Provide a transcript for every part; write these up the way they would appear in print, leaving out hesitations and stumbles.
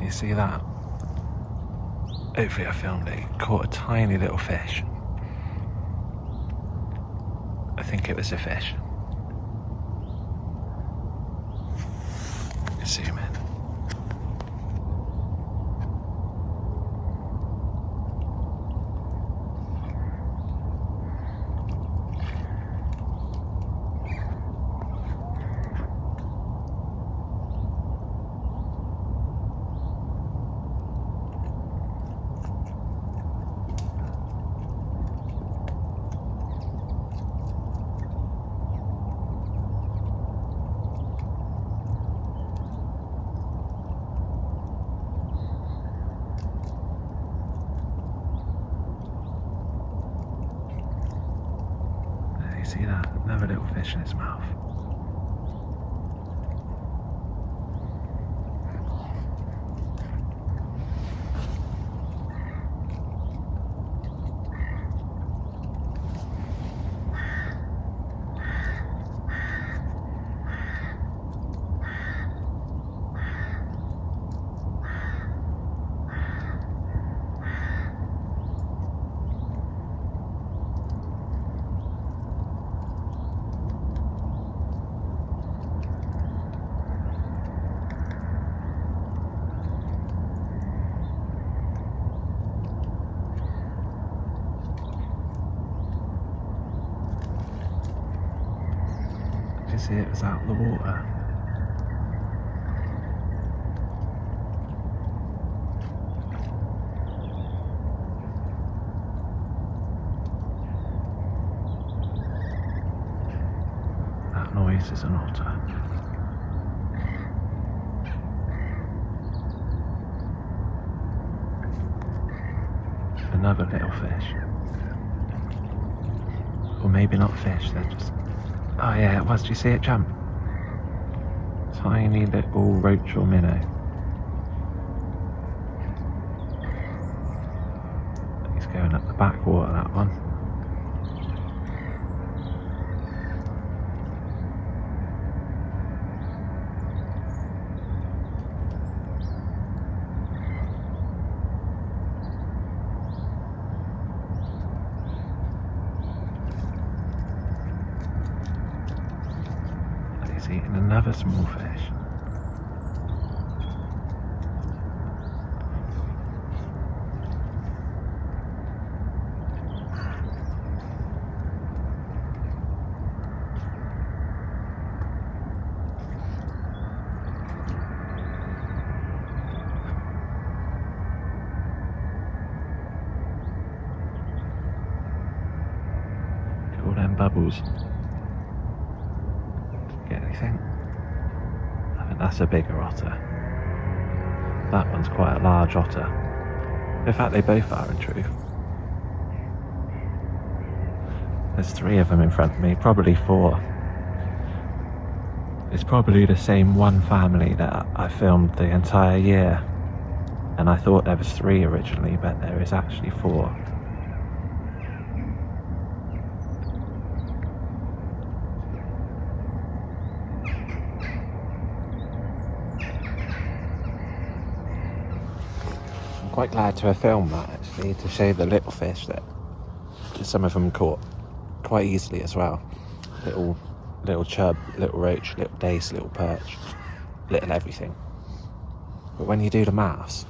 You see that? Hopefully I filmed it. Caught a tiny little fish. I think it was a fish. Zoom in. See that? Another little fish in its mouth. You see it was out of the water. That noise is an otter. Another little fish. Or maybe not fish, they're just... Oh yeah, it was. Do you see it jump? Tiny little roach or minnow. He's going up the backwater, that one. He's eating another small fish. All them bubbles. Get anything? I think that's a bigger otter. That one's quite a large otter. In fact, they both are in truth. There's 3 of them in front of me, probably 4. It's probably the same one family that I filmed the entire year. And I thought there was 3 originally, but there is actually 4. Quite glad to have filmed that actually, to show the little fish that some of them caught quite easily as well. Little chub, little roach, little dace, little perch, little everything. But when you do the maths,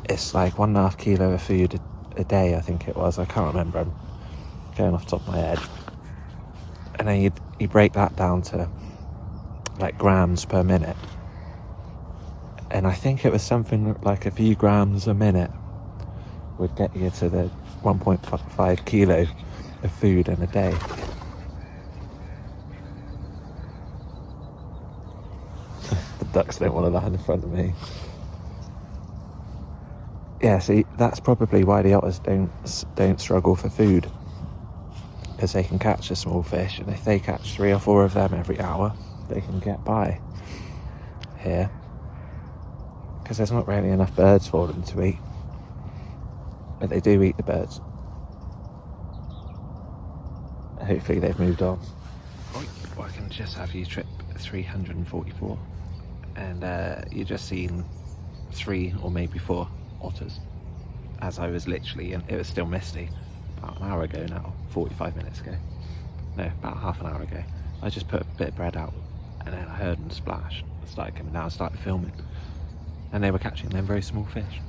it's like 1.5 kilo of food a day, I think it was. I can't remember, I'm going off the top of my head. And then you break that down to like grams per minute. And I think it was something like a few grams a minute would get you to the 1.5 kilo of food in a day. The ducks don't want to land in front of me. Yeah, see, that's probably why the otters don't struggle for food, because they can catch a small fish, and if they catch 3 or 4 of them every hour, they can get by here. Because there's not really enough birds for them to eat. But they do eat the birds. Hopefully they've moved on. I can just have you trip 344. And you just seen 3 or maybe 4 otters as I was literally, and it was still misty, about an hour ago now, 45 minutes ago. No, about half an hour ago. I just put a bit of bread out and then I heard them splash. I started coming down, started filming. And they were catching them very small fish.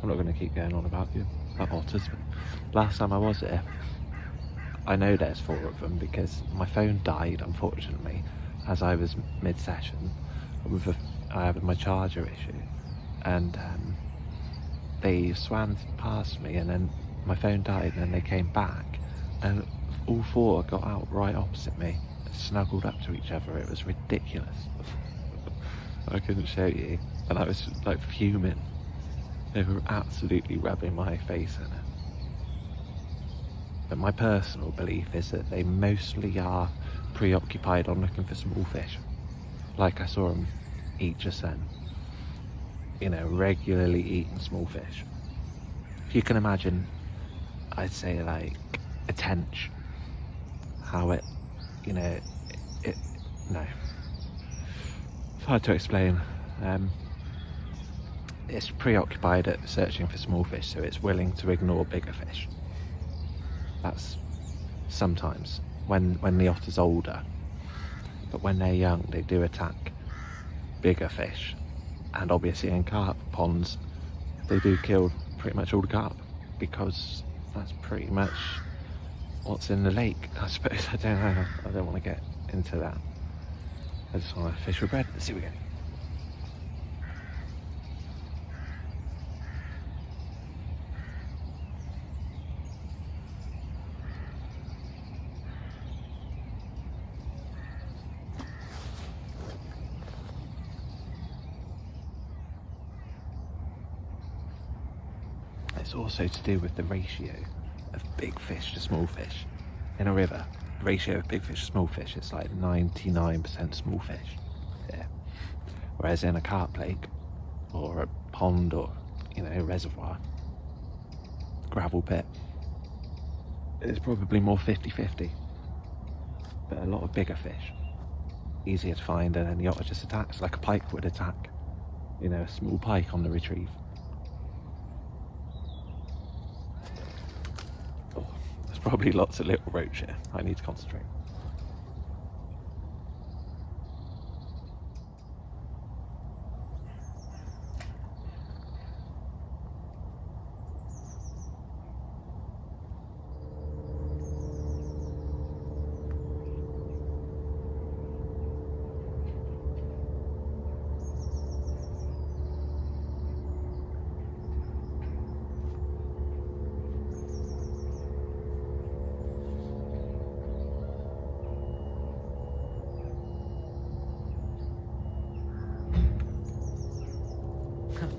I'm not going to keep going on about otters, but last time I was there, I know there's 4 of them because my phone died, unfortunately, as I was mid-session with my charger issue. And they swam past me and then my phone died and then they came back and all 4 got out right opposite me, snuggled up to each other. It was ridiculous. I couldn't show you, and I was like fuming. They were absolutely rubbing my face in it. But my personal belief is that they mostly are preoccupied on looking for small fish. Like I saw them eat just then. You know, regularly eating small fish. If you can imagine, I'd say like a tench, how it, you know, no. It's hard to explain. It's preoccupied at searching for small fish, so it's willing to ignore bigger fish. That's sometimes when the otter's older, but when they're young they do attack bigger fish, and obviously in carp ponds they do kill pretty much all the carp because that's pretty much what's in the lake, I suppose. I don't know, I don't want to get into that. I just want to fish with bread. Let's see what we get. It's also to do with the ratio of big fish to small fish. In a river, the ratio of big fish to small fish is like 99% small fish. Yeah. Whereas in a carp lake, or a pond, or, you know, a reservoir, gravel pit, it's probably more 50-50. But a lot of bigger fish, easier to find, and then the otter just attacks like a pike would attack. You know, a small pike on the retrieve. Probably lots of little roach here. I need to concentrate.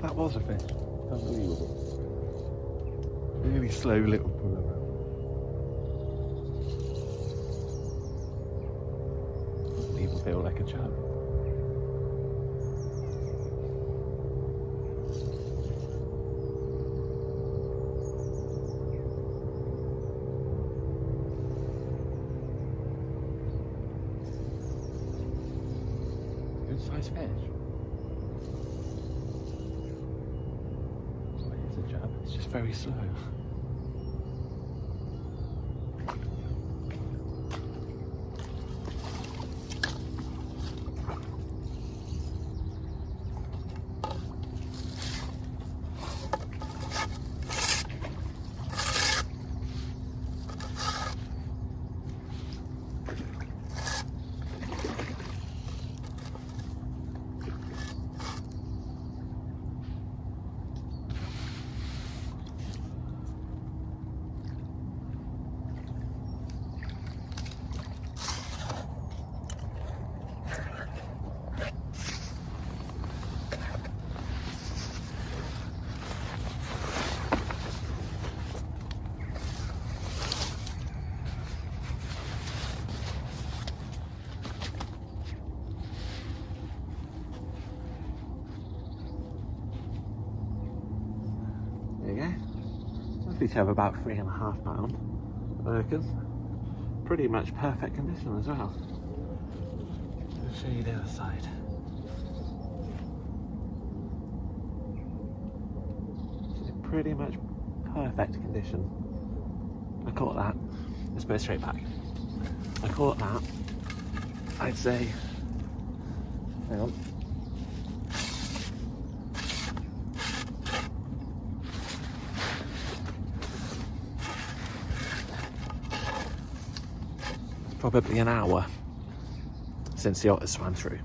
That was a fish. Unbelievable. Really slow little pull around. Doesn't even feel like a chub. Good sized fish. It's just very slow. There you go. Must be to have about 3.5 pounds, I reckon. Pretty much perfect condition as well. I'll show you the other side. pretty much perfect condition. I caught that. Let's put it straight back. I caught that, I'd say, hang on. Probably an hour since the otters swam through.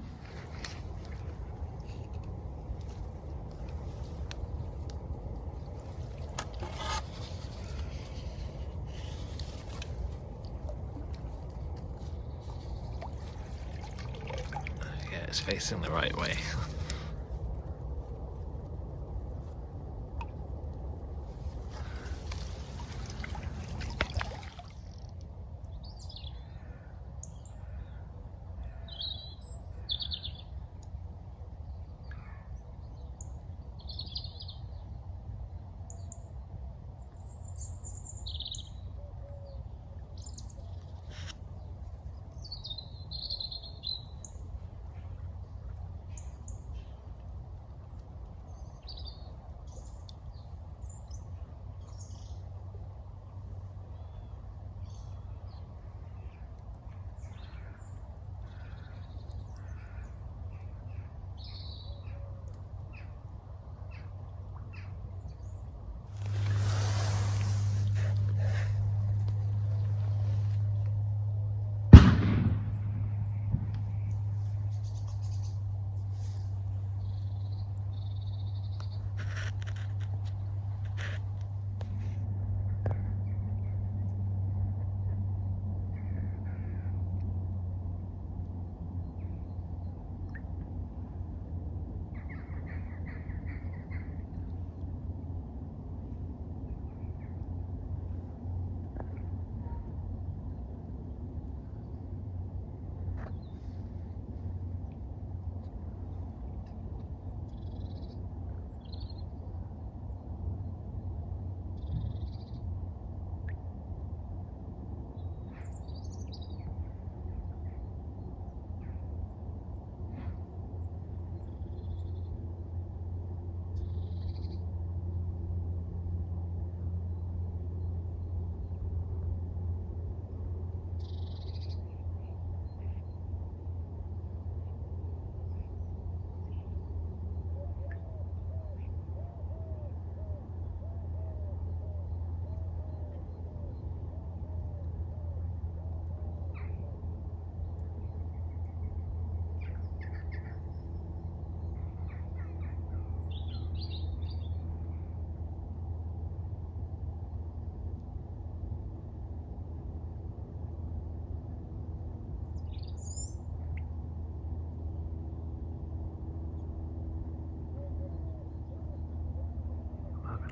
Yeah, it's facing the right way.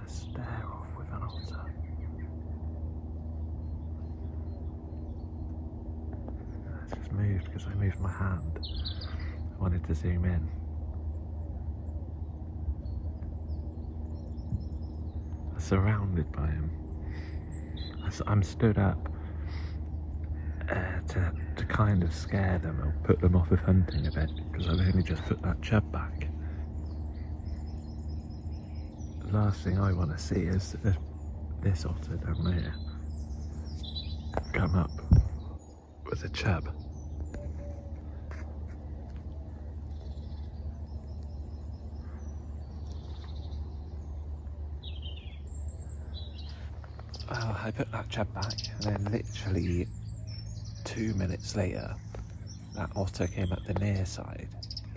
Stare off with an otter. It's just moved because I moved my hand. I wanted to zoom in. I'm surrounded by him. I'm stood up to kind of scare them or put them off of hunting a bit because I've only just put that chub back. Last thing I want to see is this otter down there come up with a chub. Well, I put that chub back and then literally 2 minutes later that otter came up the near side.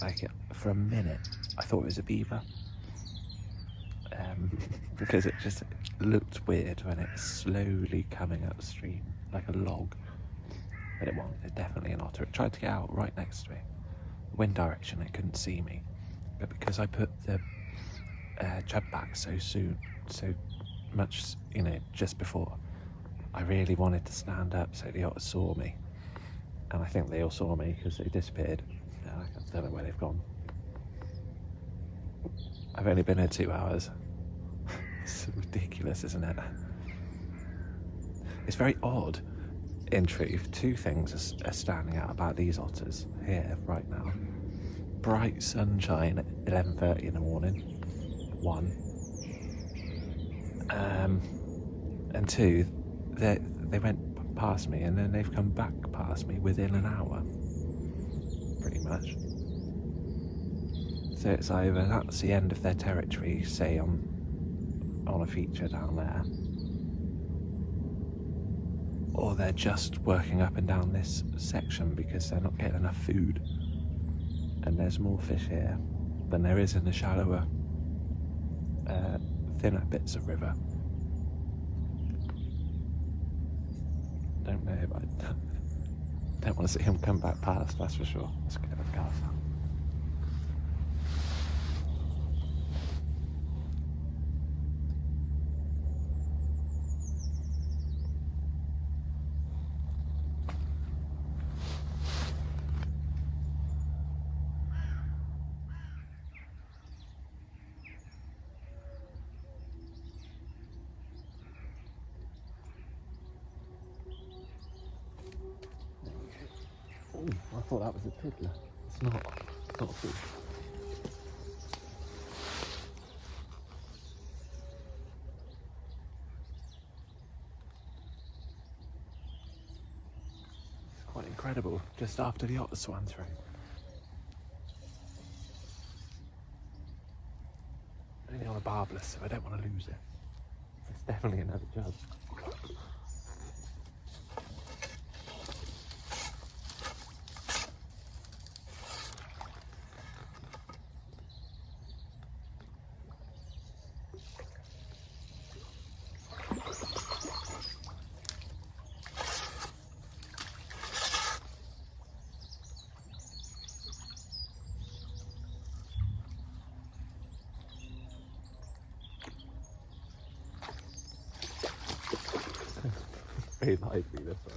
Like for a minute I thought it was a beaver. Because it just looked weird when it's slowly coming upstream like a log, but it wasn't. It's definitely an otter. It tried to get out right next to me, wind direction. It couldn't see me, but because I put the chub back so soon, so much, just before, I really wanted to stand up so the otters saw me, and I think they all saw me because they disappeared. I don't know where they've gone. I've only been here 2 hours. It's ridiculous, isn't it? It's very odd, in truth. 2 things are standing out about these otters here right now. Bright sunshine at 11:30 in the morning, 1. And two, they went past me and then they've come back past me within an hour, pretty much. So it's either that's the end of their territory, say on a feature down there, or they're just working up and down this section because they're not getting enough food. And there's more fish here than there is in the shallower, thinner bits of river. Don't know, but I don't want to see him come back past, that's for sure. Let's get the cars out. Oh, I thought that was a tiddler. It's not. It's not a fish. It's quite incredible, just after the otter swam through. Only on a barbless, so I don't want to lose it. It's definitely another chub. Very lively, this one.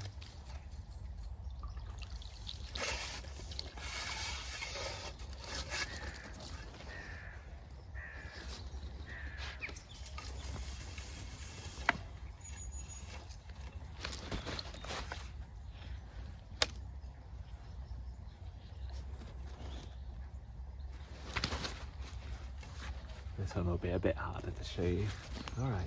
This one will be a bit harder to show you. All right.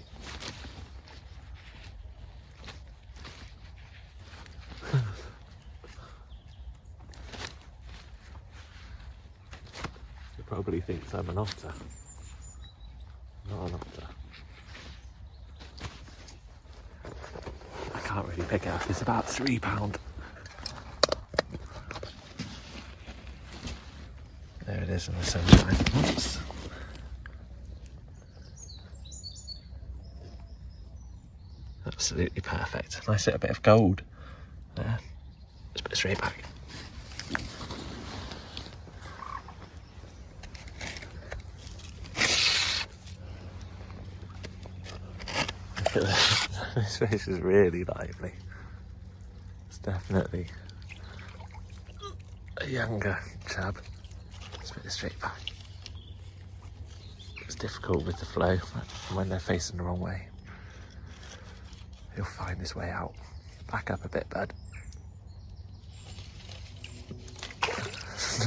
He probably thinks I'm an otter. Not an otter. I can't really pick it up. It's about £3. There it is in the sunshine. Oops. Absolutely perfect. Nice little bit of gold there. Let's put it straight back. Look at this. This fish is really lively. It's definitely a younger chub. Let's put it straight back. It's difficult with the flow when they're facing the wrong way. He'll find his way out. Back up a bit, bud.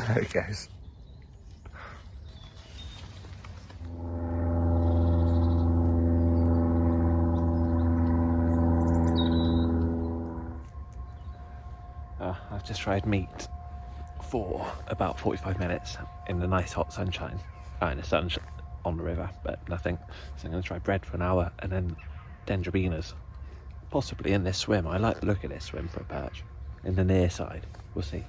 There he goes. I've just tried meat for about 45 minutes in the nice hot sunshine. In the sun on the river, but nothing. So I'm going to try bread for an hour and then dendrobinas. Possibly in this swim. I like the look of this swim for a perch. In the near side. We'll see.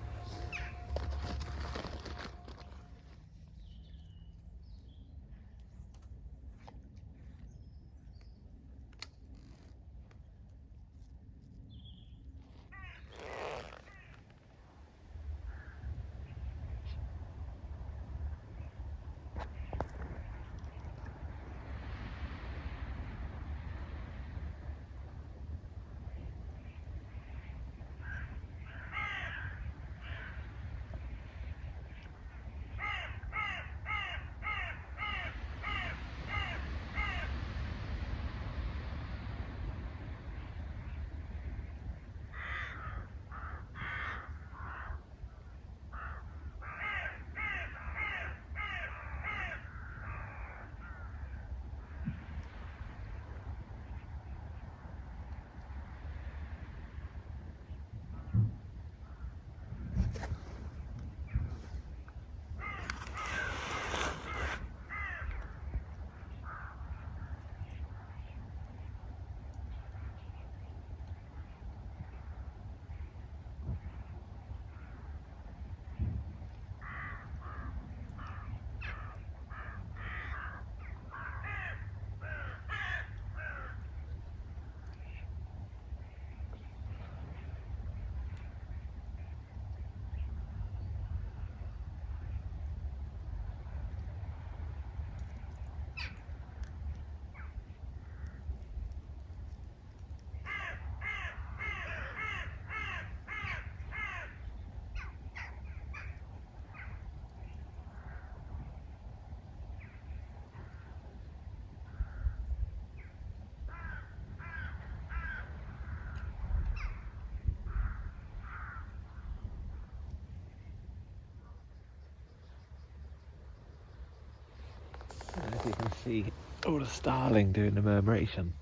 As you can see, all the starling doing the murmuration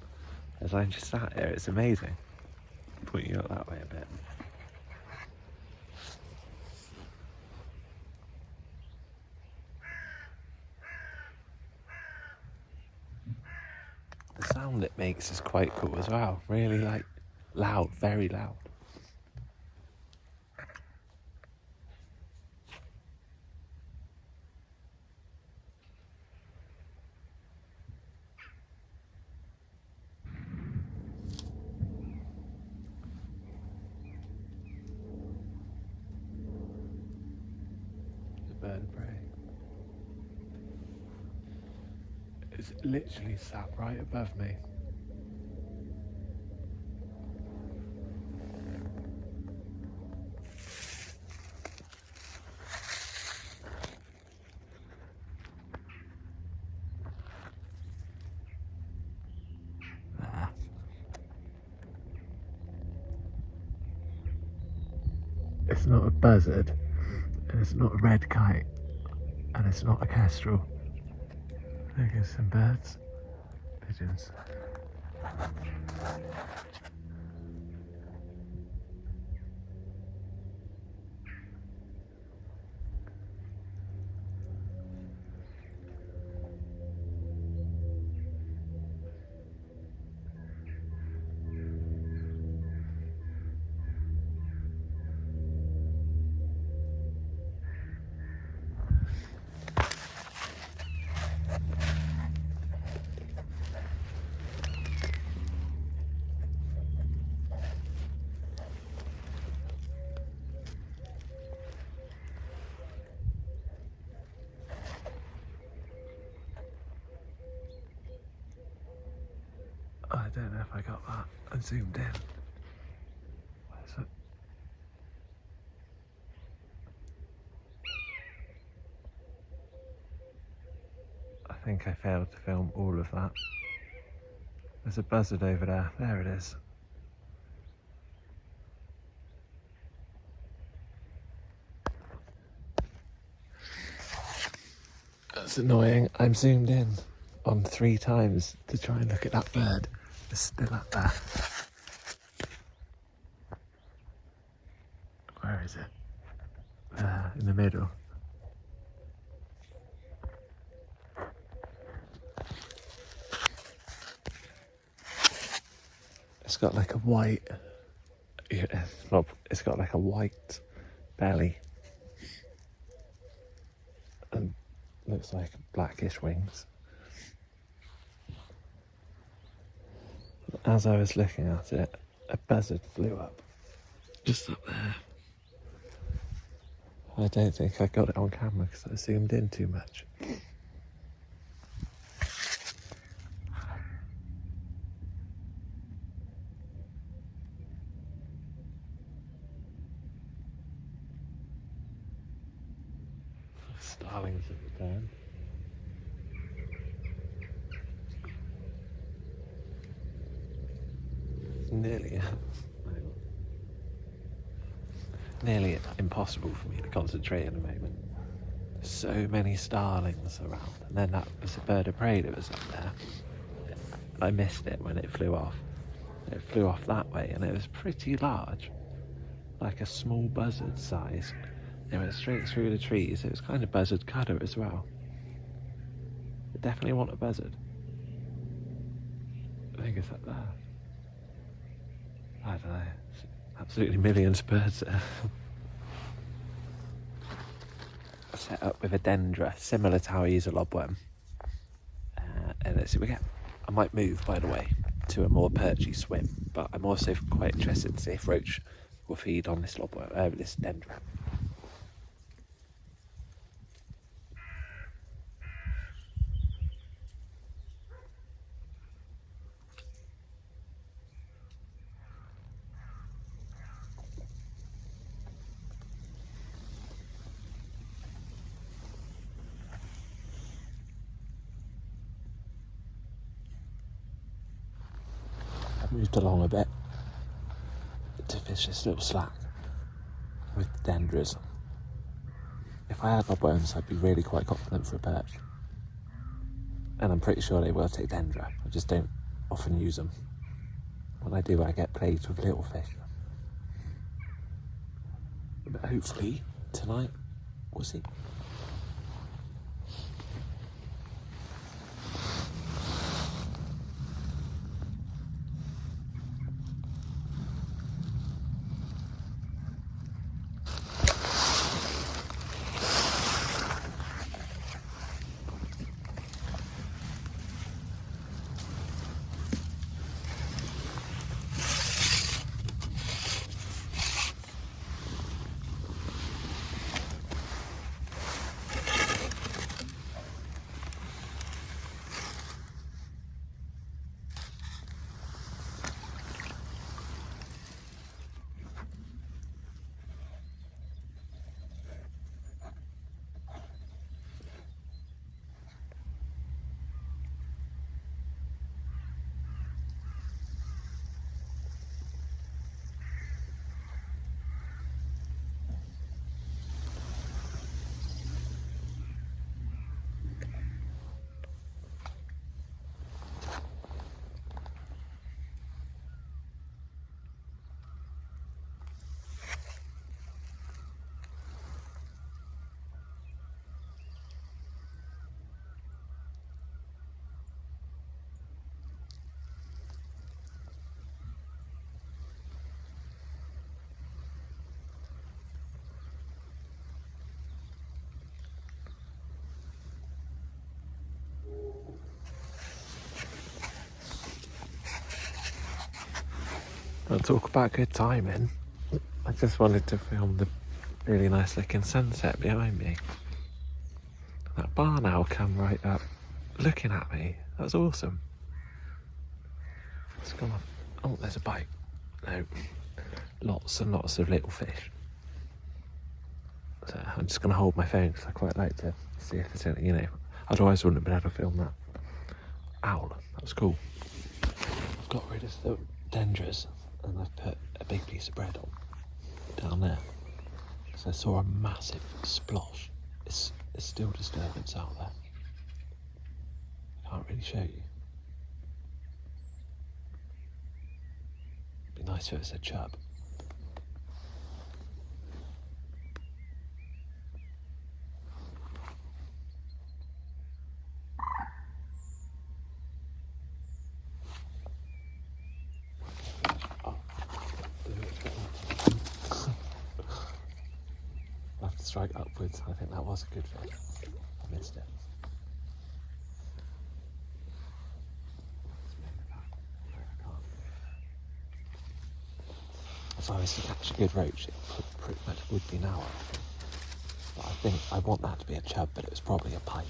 as I'm just sat here. It's amazing. Point you up that way a bit. The sound it makes is quite cool as well. Really like loud, very loud. The bird of prey. It's literally sat right above me. It's not a buzzard, and it's not a red kite, and it's not a kestrel. There's some birds, pigeons. I don't know if I got that. I zoomed in. Where's it? I think I failed to film all of that. There's a buzzard over there. There it is. That's annoying. I'm zoomed in on 3 times to try and look at that bird. It's still up there. Where is it? There, in the middle. It's got like a white, it's got like a white belly and looks like blackish wings. As I was looking at it, a buzzard flew up, just up there. I don't think I got it on camera because I zoomed in too much. Starlings at the time. It's nearly impossible for me to concentrate at the moment. So many starlings around, and then that was a bird of prey that was up there. I missed it when it flew off. It flew off that way, and it was pretty large, like a small buzzard size. It went straight through the trees. It was kind of buzzard colour as well. I definitely want a buzzard. I think it's up there. I don't know. It's absolutely millions of birds there. Set up with a dendra, similar to how I use a lobworm. And let's see what we get. I might move, by the way, to a more perchy swim, but I'm also quite interested to see if roach will feed on this lobworm, this dendra. Moved along a bit to fish this little slack with the dendras. If I had lobworms, I'd be really quite confident for a perch. And I'm pretty sure they will take dendra. I just don't often use them. When I do, I get plagued with little fish. But hopefully, tonight, we'll see. I'll talk about good timing. I just wanted to film the really nice looking sunset behind me. That barn owl come right up, looking at me. That was awesome. It's gone off. Oh, there's a bite. No, lots and lots of little fish. So I'm just going to hold my phone because I quite like to see if there's anything, you know. Otherwise I wouldn't have been able to film that. Owl, that was cool. I've got rid of the dendras and I've put a big piece of bread on down there. So I saw a massive splosh. It's still disturbance out there. I can't really show you. It'd be nice if it was a chub. I'll have to strike upwards. I think that was a good fish. I missed it. If I was to catch a good roach, it pretty much would be now. But I think I want that to be a chub, but it was probably a pike.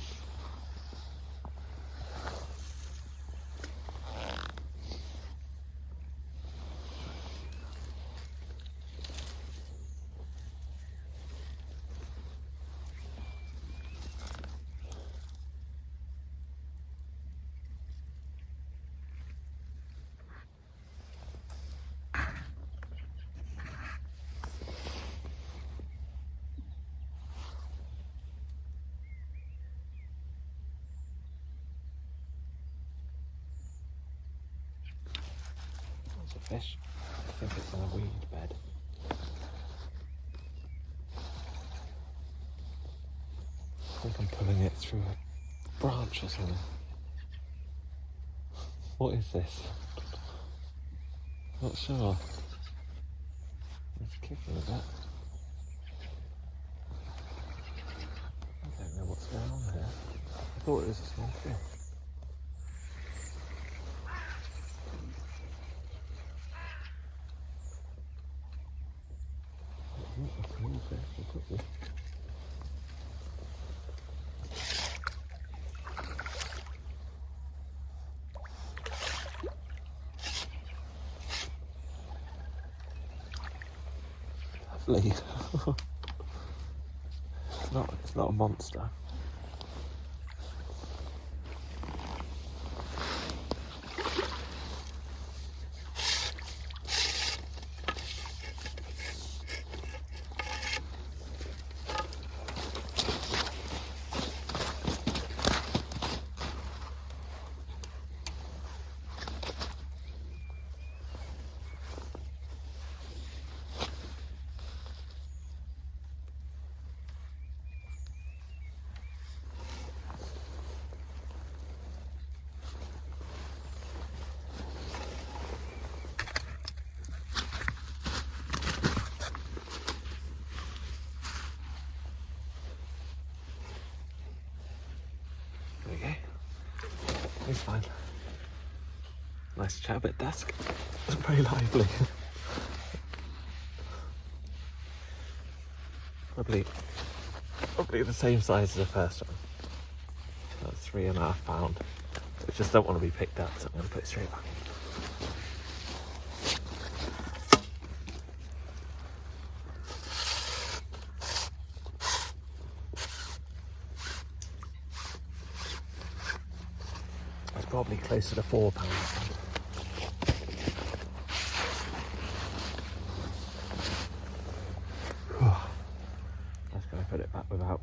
Fish. I think it's on a weed bed. I think I'm pulling it through a branch or something. What is this? Not sure. It's kicking a bit. I don't know what's going on here. I thought it was a small fish. Lovely. It's not a monster. He's fine. Nice chub at dusk. It's very lively. Probably the same size as the first one. That's 3.5 pounds. I just don't want to be picked up, so I'm going to put it straight back. It's probably closer to £4. I was going to put it back without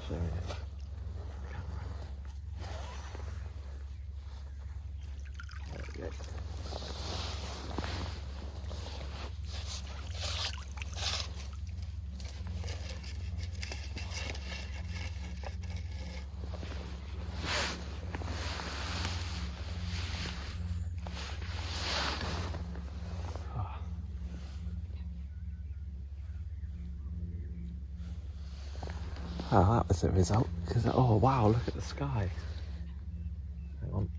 showing it. There we go. Oh, that was the result. Because oh wow, look at the sky. Hang on.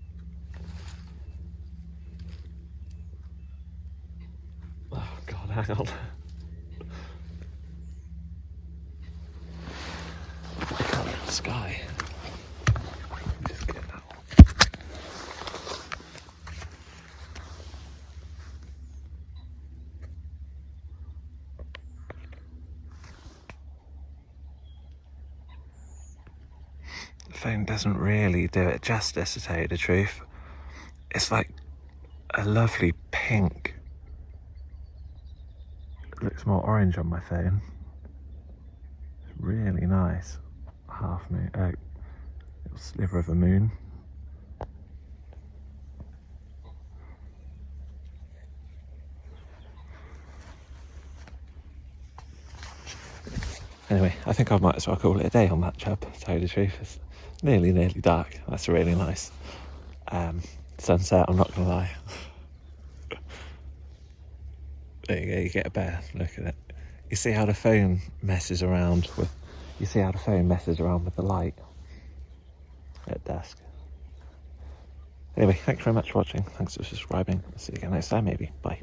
Oh god, hang on. The colour of the sky. Just get that one. The phone doesn't really do it justice, to tell you the truth. It's like a lovely pink. It looks more orange on my phone. It's really nice. Half moon, little sliver of a moon. Anyway, I think I might as well call it a day on that chub, to tell you the truth. It's nearly dark. That's really nice. Sunset, I'm not going to lie. There you go, you get a better look at it. You see how the phone messes around with the light at dusk. Anyway, thanks very much for watching. Thanks for subscribing. I'll see you again next time, maybe. Bye.